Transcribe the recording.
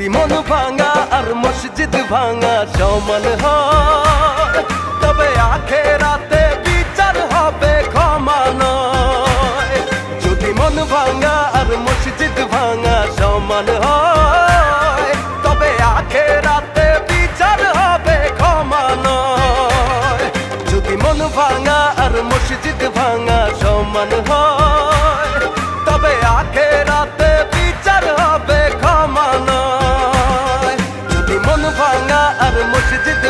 যদি মন ভাঙা আর মসজিদ ভাঙা সমান হয়, তবে আখেরাতে বিচার হবে ক্ষমা নয়। যদি মন ভাঙা আর মসজিদ ভাঙা সমান হয়, তবে আখেরাতে বিচার হবে ক্ষমা নয়। যদি মন ভাঙা আর মসজিদ ভাঙা সমান হয়, তবে আখেরাতে বিচার হবে ক্ষমা নয়। যদি মন ভাঙা আর মসজিদ